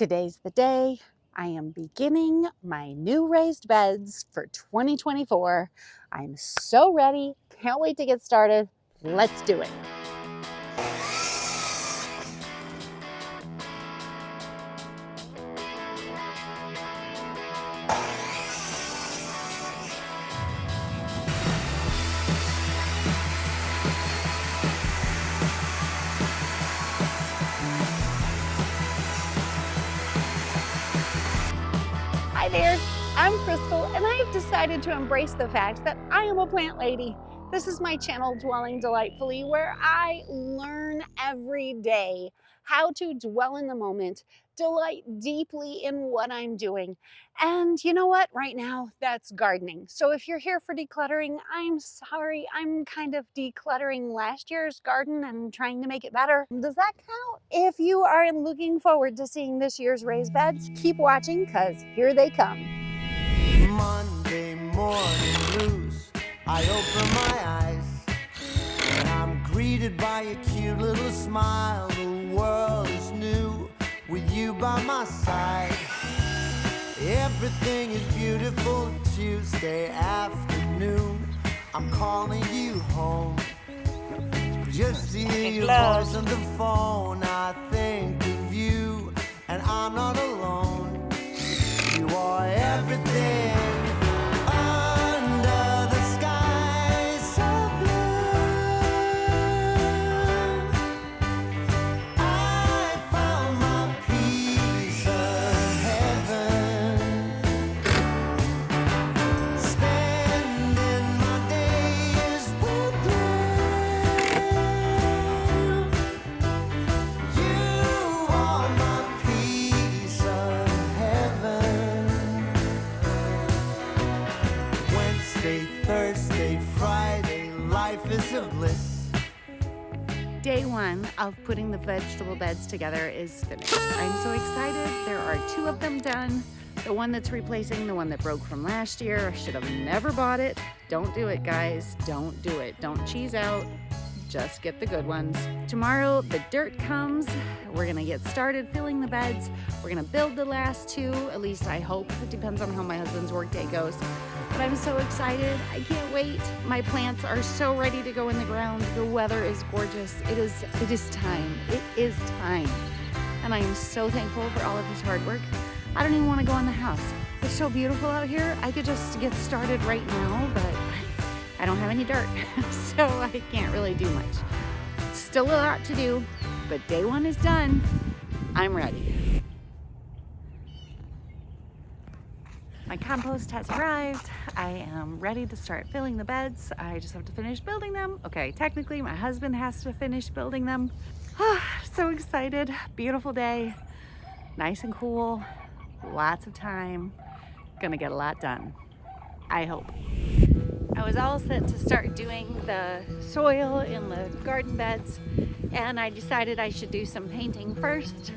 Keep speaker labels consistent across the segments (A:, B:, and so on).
A: Today's the day. I am beginning my new raised beds for 2024. I'm so ready. Can't wait to get started. Let's do it. Hi there, I'm Crystal, and I have decided to embrace the fact that I am a plant lady. This is my channel, Dwelling Delightfully, where I learn every day how to dwell in the moment, delight deeply in what I'm doing. And you know what? Right now, that's gardening. So if you're here for decluttering, I'm sorry. I'm kind of decluttering last year's garden and trying to make it better. Does that count? If you are looking forward to seeing this year's raised beds, keep watching because here they come.
B: Monday morning blues. I open my eyes and I'm greeted by a cute little smile. The world is new with you by my side. Everything is beautiful. Tuesday afternoon, I'm calling you home just to hear your voice on the phone. I think of you and I'm not alone. You are everything under the sky so blue. I found my piece of heaven, spending my days with you. You are my piece of heaven. Wednesday, Thursday, Friday, life is a bliss.
C: Day one of putting the vegetable beds together is finished. I'm so excited. There are 2 of them done. The one that's replacing the one that broke from last year. I should have never bought it. Don't do it, guys. Don't do it. Don't cheese out. Just get the good ones. Tomorrow, the dirt comes. We're gonna get started filling the beds. We're gonna build the last 2, at least I hope. It depends on how my husband's work day goes. But I'm so excited. I can't wait. My plants are so ready to go in the ground. The weather is gorgeous. It is time. It is time. And I am so thankful for all of his hard work. I don't even want to go in the house. It's so beautiful out here. I could just get started right now, but I don't have any dirt, so I can't really do much. Still a lot to do, but day 1 is done. I'm ready. My compost has arrived. I am ready to start filling the beds. I just have to finish building them. Okay, technically my husband has to finish building them. So excited. Beautiful day. Nice and cool. Lots of time. Gonna get a lot done. I hope. I was all set to start doing the soil in the garden beds, and I decided I should do some painting first.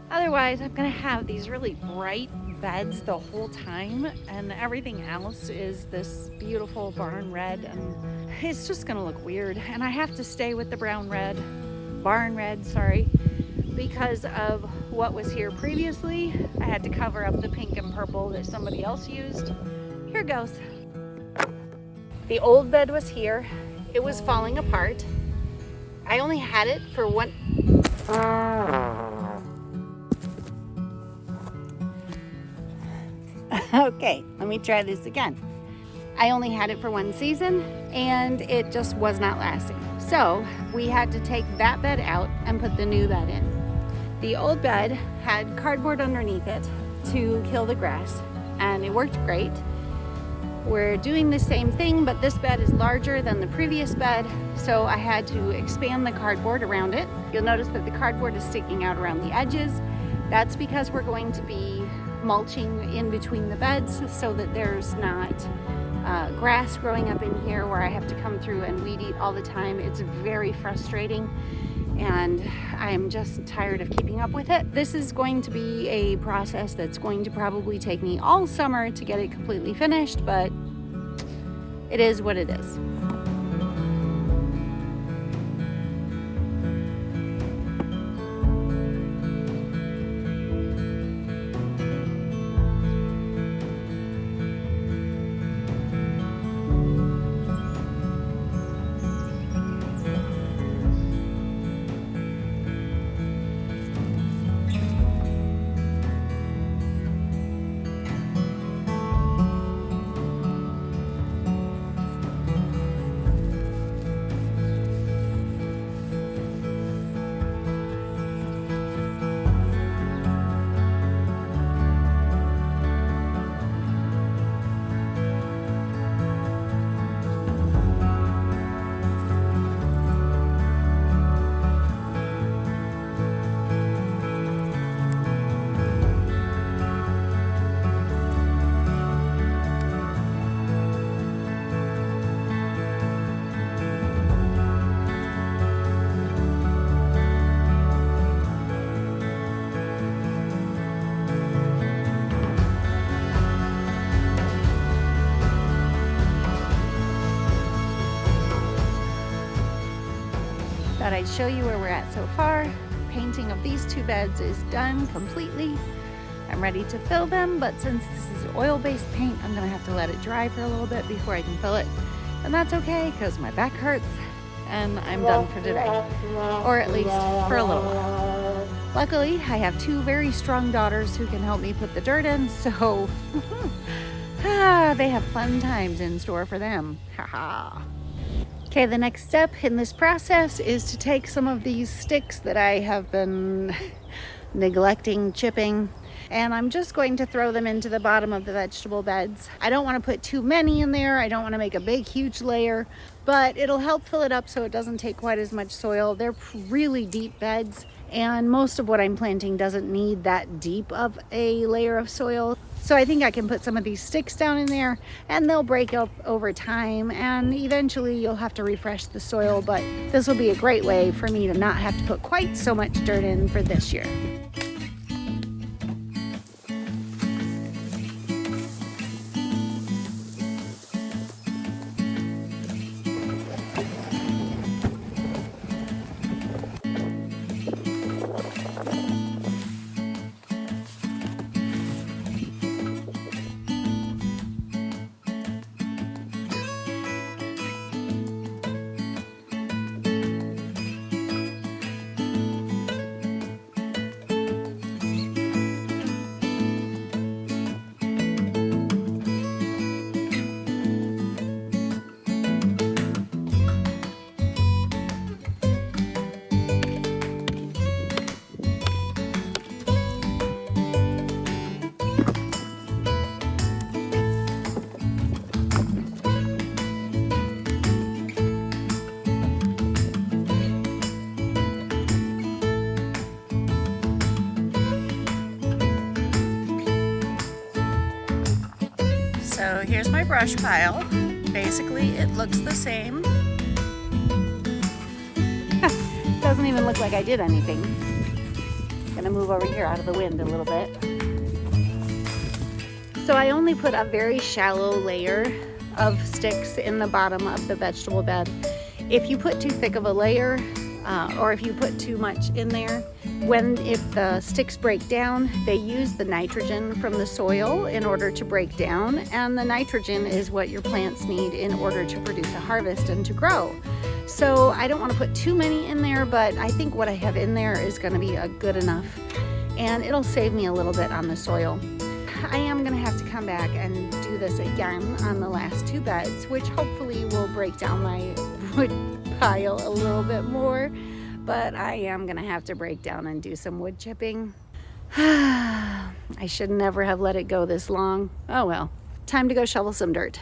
C: Otherwise, I'm gonna have these really bright beds the whole time, and everything else is this beautiful barn red, and it's just gonna look weird. And I have to stay with the barn red, sorry, because of what was here previously. I had to cover up the pink and purple that somebody else used. Here goes. The old bed was here. It was falling apart. I only had it for one... Okay, let me try this again. I only had it for 1 season and it just was not lasting. So we had to take that bed out and put the new bed in. The old bed had cardboard underneath it to kill the grass, and it worked great. We're doing the same thing, but this bed is larger than the previous bed, so I had to expand the cardboard around it. You'll notice that the cardboard is sticking out around the edges. That's because we're going to be mulching in between the beds so that there's not grass growing up in here where I have to come through and weed eat all the time. It's very frustrating, and I'm just tired of keeping up with it. This is going to be a process that's going to probably take me all summer to get it completely finished, but it is what it is. Thought I'd show you where we're at so far. Painting of these 2 beds is done completely. I'm ready to fill them, but since this is oil-based paint, I'm gonna have to let it dry for a little bit before I can fill it. And that's okay, because my back hurts and I'm done for today. Or at least for a little while. Luckily, I have 2 very strong daughters who can help me put the dirt in, so they have fun times in store for them. Haha. Okay, the next step in this process is to take some of these sticks that I have been neglecting chipping, and I'm just going to throw them into the bottom of the vegetable beds. I don't want to put too many in there. I don't want to make a big, huge layer, but it'll help fill it up so it doesn't take quite as much soil. They're really deep beds, and most of what I'm planting doesn't need that deep of a layer of soil. So I think I can put some of these sticks down in there and they'll break up over time, and eventually you'll have to refresh the soil, but this will be a great way for me to not have to put quite so much dirt in for this year. So here's my brush pile. Basically, it looks the same. Doesn't even look like I did anything. Gonna move over here out of the wind a little bit. So I only put a very shallow layer of sticks in the bottom of the vegetable bed. If you put too thick of a layer, or if you put too much in there, if the sticks break down, they use the nitrogen from the soil in order to break down, and the nitrogen is what your plants need in order to produce a harvest and to grow. So I don't want to put too many in there, but I think what I have in there is going to be good enough, and it'll save me a little bit on the soil. I am going to have to come back and do this again on the last 2 beds, which hopefully will break down my wood pile a little bit more. But I am gonna have to break down and do some wood chipping. I should never have let it go this long. Oh well, time to go shovel some dirt.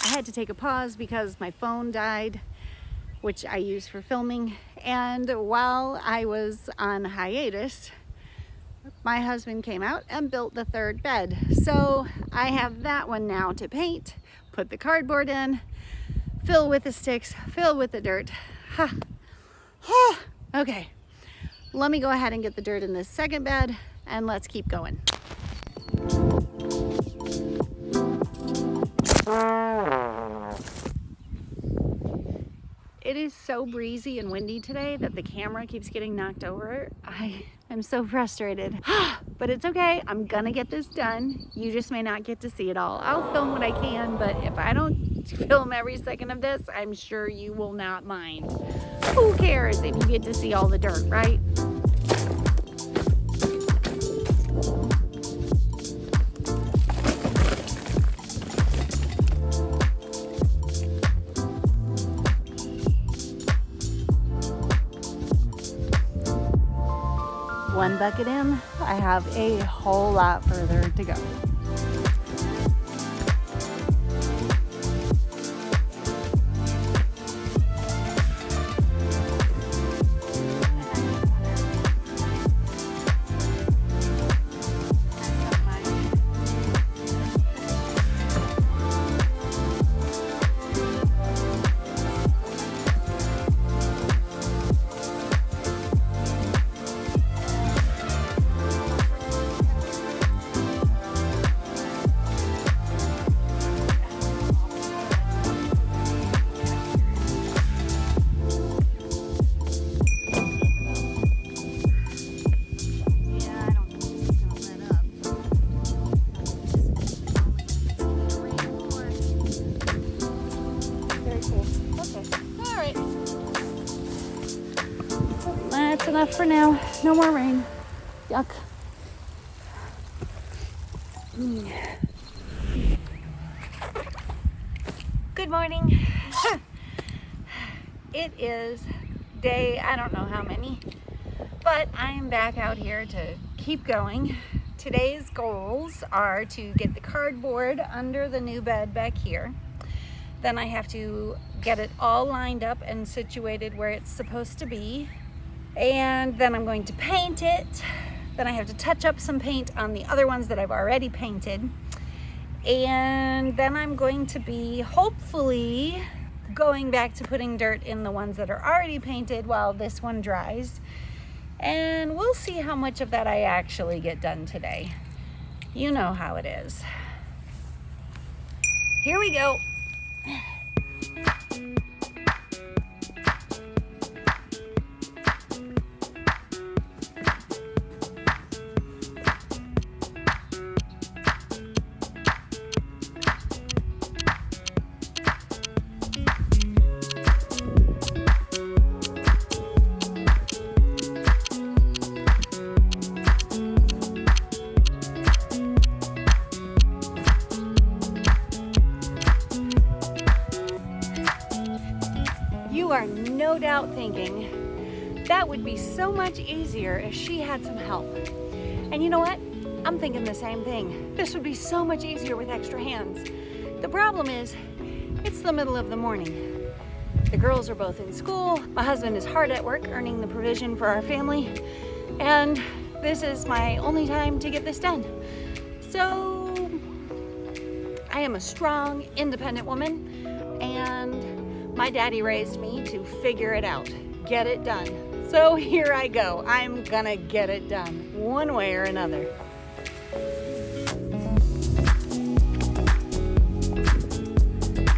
C: I had to take a pause because my phone died, which I use for filming. And while I was on hiatus, my husband came out and built the 3rd bed. So I have that one now to paint, put the cardboard in, fill with the sticks, fill with the dirt. Okay, let me go ahead and get the dirt in this 2nd bed and let's keep going. It is so breezy and windy today that the camera keeps getting knocked over. I am so frustrated, but it's okay. I'm gonna get this done. You just may not get to see it all. I'll film what I can, but if I don't film every second of this, I'm sure you will not mind. Who cares if you get to see all the dirt, right? One bucket in, I have a whole lot further to go. for now. No more rain. Yuck. Good morning. It is day, I don't know how many, but I am back out here to keep going. Today's goals are to get the cardboard under the new bed back here. Then I have to get it all lined up and situated where it's supposed to be. And then I'm going to paint it. Then I have to touch up some paint on the other ones that I've already painted. And then I'm going to be hopefully going back to putting dirt in the ones that are already painted while this one dries. And we'll see how much of that I actually get done today. You know how it is. Here we go. You are no doubt thinking, that would be so much easier if she had some help. And you know what? I'm thinking the same thing. This would be so much easier with extra hands. The problem is, it's the middle of the morning. The girls are both in school. My husband is hard at work earning the provision for our family. And this is my only time to get this done. So, I am a strong, independent woman, and my daddy raised me to figure it out, get it done. So here I go. I'm gonna get it done, one way or another.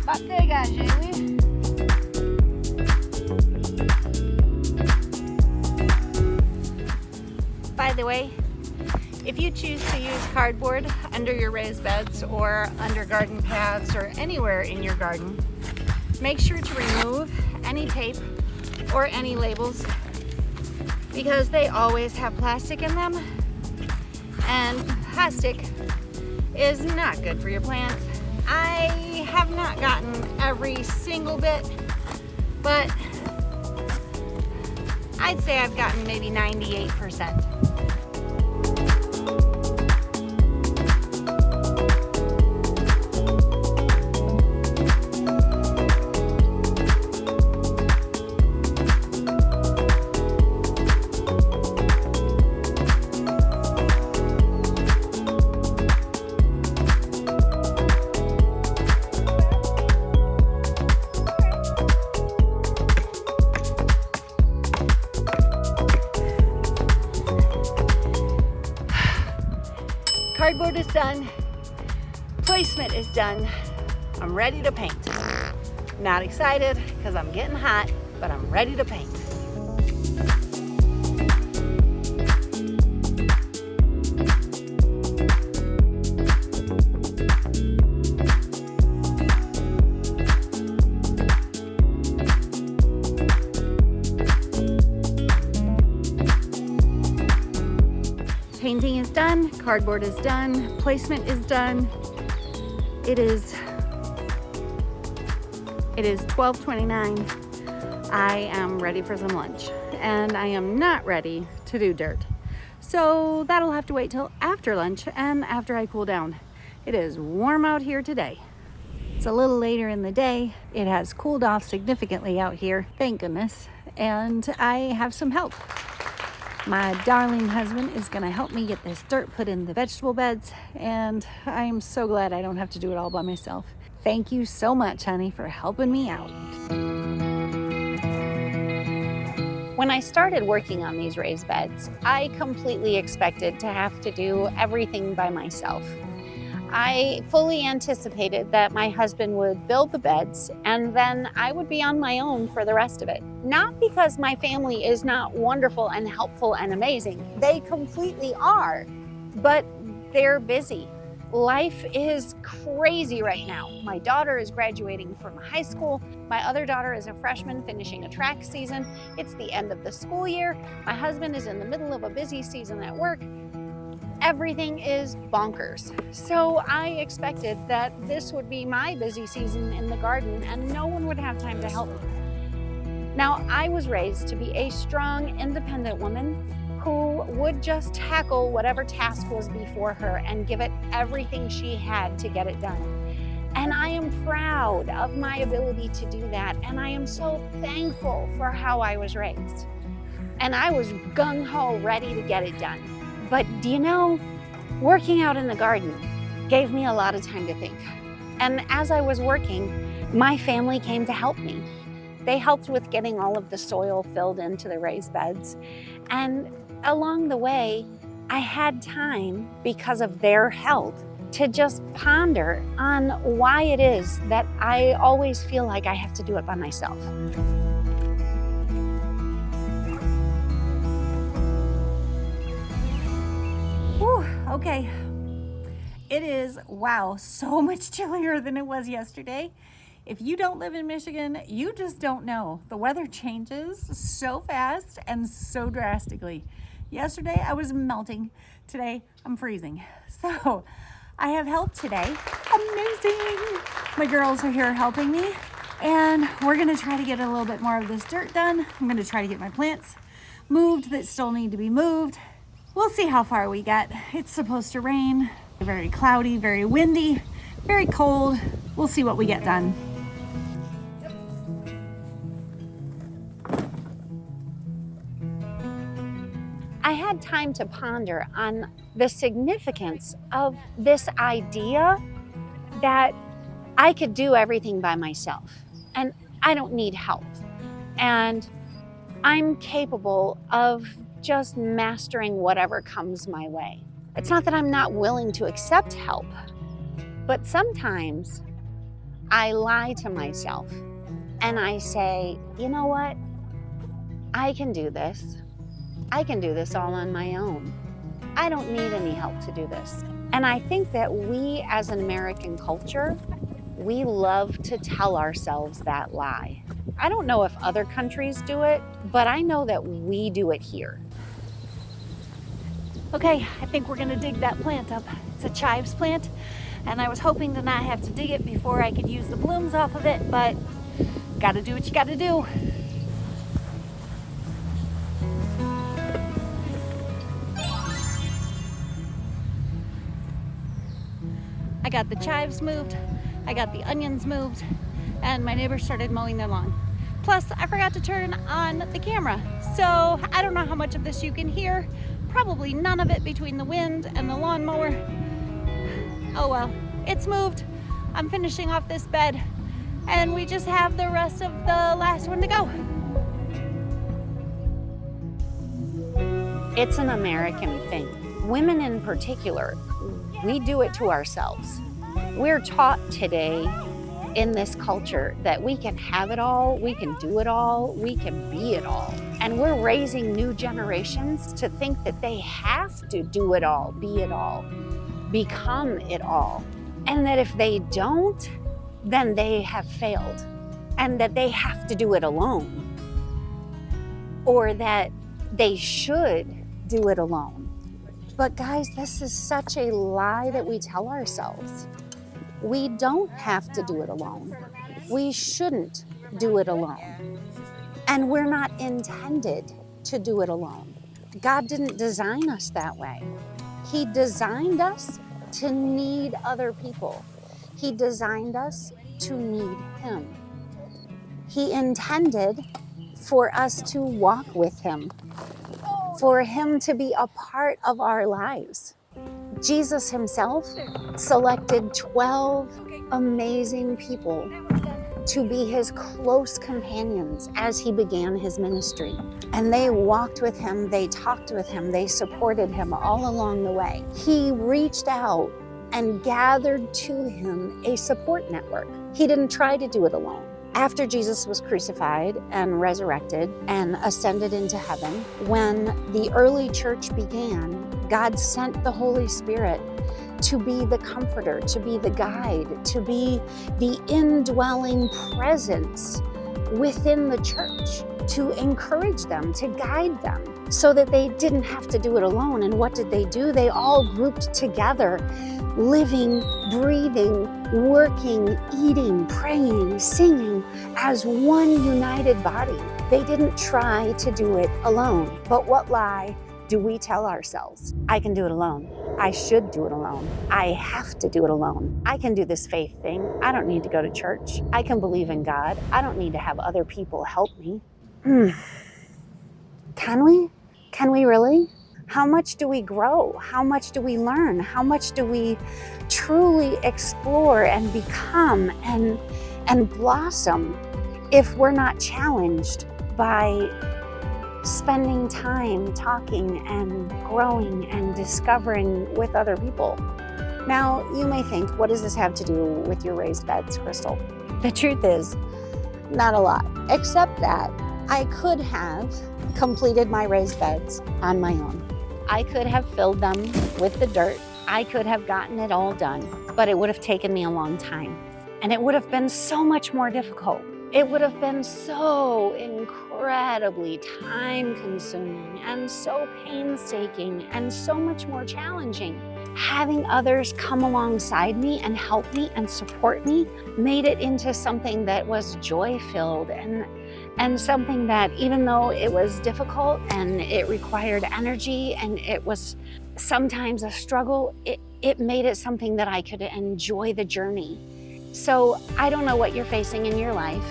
C: Battez, Jobii. By the way, if you choose to use cardboard under your raised beds or under garden paths or anywhere in your garden, make sure to remove any tape or any labels because they always have plastic in them, and plastic is not good for your plants. I have not gotten every single bit, but I'd say I've gotten maybe 98%. Cardboard is done, placement is done, I'm ready to paint. Not excited because I'm getting hot, but I'm ready to paint. Painting is done, cardboard is done, placement is done. It is 12:29. I am ready for some lunch, and I am not ready to do dirt. So that'll have to wait till after lunch and after I cool down. It is warm out here today. It's a little later in the day. It has cooled off significantly out here, thank goodness, and I have some help. My darling husband is gonna help me get this dirt put in the vegetable beds, and I am so glad I don't have to do it all by myself. Thank you so much, honey, for helping me out.
A: When I started working on these raised beds, I completely expected to have to do everything by myself. I fully anticipated that my husband would build the beds and then I would be on my own for the rest of it. Not because my family is not wonderful and helpful and amazing. They completely are, but they're busy. Life is crazy right now. My daughter is graduating from high school. My other daughter is a freshman finishing a track season. It's the end of the school year. My husband is in the middle of a busy season at work. Everything is bonkers. So I expected that this would be my busy season in the garden and no one would have time to help me. Now, I was raised to be a strong, independent woman who would just tackle whatever task was before her and give it everything she had to get it done. And I am proud of my ability to do that, and I am so thankful for how I was raised. And I was gung-ho ready to get it done. But do you know, working out in the garden gave me a lot of time to think. And as I was working, my family came to help me. They helped with getting all of the soil filled into the raised beds. And along the way, I had time, because of their help, to just ponder on why it is that I always feel like I have to do it by myself.
C: Whew, okay. It is, wow, so much chillier than it was yesterday. If you don't live in Michigan, you just don't know. The weather changes so fast and so drastically. Yesterday I was melting. Today I'm freezing. So I have help today. Amazing. My girls are here helping me, and we're gonna try to get a little bit more of this dirt done. I'm gonna try to get my plants moved that still need to be moved. We'll see how far we get. It's supposed to rain. Very cloudy, very windy, very cold. We'll see what we get done.
A: I had time to ponder on the significance of this idea that I could do everything by myself and I don't need help. And I'm capable of just mastering whatever comes my way. It's not that I'm not willing to accept help, but sometimes I lie to myself and I say, you know what? I can do this. I can do this all on my own. I don't need any help to do this. And I think that we as an American culture, we love to tell ourselves that lie. I don't know if other countries do it, but I know that we do it here.
C: Okay, I think we're gonna dig that plant up. It's a chives plant, and I was hoping to not have to dig it before I could use the blooms off of it, but gotta do what you gotta do. I got the chives moved, I got the onions moved, and my neighbors started mowing their lawn. Plus, I forgot to turn on the camera, so I don't know how much of this you can hear. Probably none of it between the wind and the lawnmower. Oh well, it's moved. I'm finishing off this bed, and we just have the rest of the last one to go.
A: It's an American thing. Women in particular, we do it to ourselves. We're taught today in this culture that we can have it all, we can do it all, we can be it all. And we're raising new generations to think that they have to do it all, be it all, become it all. And that if they don't, then they have failed. And that they have to do it alone. Or that they should do it alone. But guys, this is such a lie that we tell ourselves. We don't have to do it alone. We shouldn't do it alone. And we're not intended to do it alone. God didn't design us that way. He designed us to need other people. He designed us to need Him. He intended for us to walk with Him, for Him to be a part of our lives. Jesus Himself selected 12 amazing people to be His close companions as He began His ministry. And they walked with Him, they talked with Him, they supported Him all along the way. He reached out and gathered to Him a support network. He didn't try to do it alone. After Jesus was crucified and resurrected and ascended into heaven, when the early church began, God sent the Holy Spirit to be the comforter, to be the guide, to be the indwelling presence within the church, to encourage them, to guide them, so that they didn't have to do it alone. And what did they do? They all grouped together, living, breathing, working, eating, praying, singing as one united body. They didn't try to do it alone. But what lie do we tell ourselves? I can do it alone. I should do it alone. I have to do it alone. I can do this faith thing. I don't need to go to church. I can believe in God. I don't need to have other people help me. Can we? Can we really? How much do we grow? How much do we learn? How much do we truly explore and become and blossom if we're not challenged by spending time talking and growing and discovering with other people? Now, you may think, what does this have to do with your raised beds, Crystal? The truth is, not a lot, except that I could have completed my raised beds on my own. I could have filled them with the dirt. I could have gotten it all done, but it would have taken me a long time. And it would have been so much more difficult. It would have been so incredibly time-consuming and so painstaking and so much more challenging. Having others come alongside me and help me and support me made it into something that was joy-filled and something that, even though it was difficult and it required energy and it was sometimes a struggle, it made it something that I could enjoy the journey. So I don't know what you're facing in your life.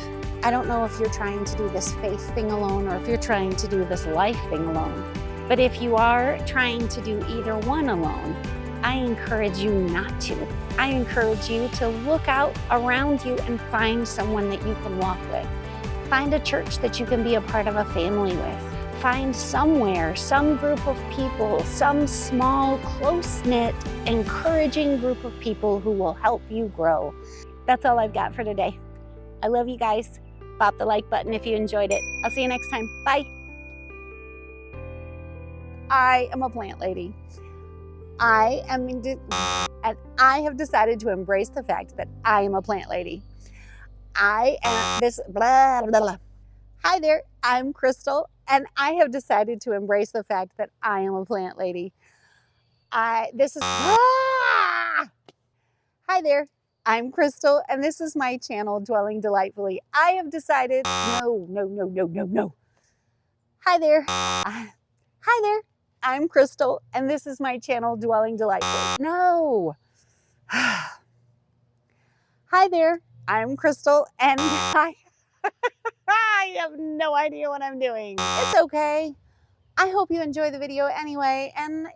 A: I don't know if you're trying to do this faith thing alone or if you're trying to do this life thing alone. But if you are trying to do either one alone, I encourage you not to. I encourage you to look out around you and find someone that you can walk with. Find a church that you can be a part of a family with. Find somewhere, some group of people, some small, close-knit, encouraging group of people who will help you grow. That's all I've got for today. I love you guys. Pop the like button if you enjoyed it. I'll see you next time. Bye. I am a plant lady. I have decided to embrace the fact that I am a plant lady. I am this blah, blah, blah. Hi there, I'm Crystal, and I have decided to embrace the fact that I am a plant lady. Hi there, I'm Crystal, and this is my channel, Dwelling Delightfully. I have decided, no. Hi there, I'm Crystal, and this is my channel, Dwelling Delightfully. No. Hi there, I'm Crystal, and I have no idea what I'm doing. It's okay. I hope you enjoy the video anyway, and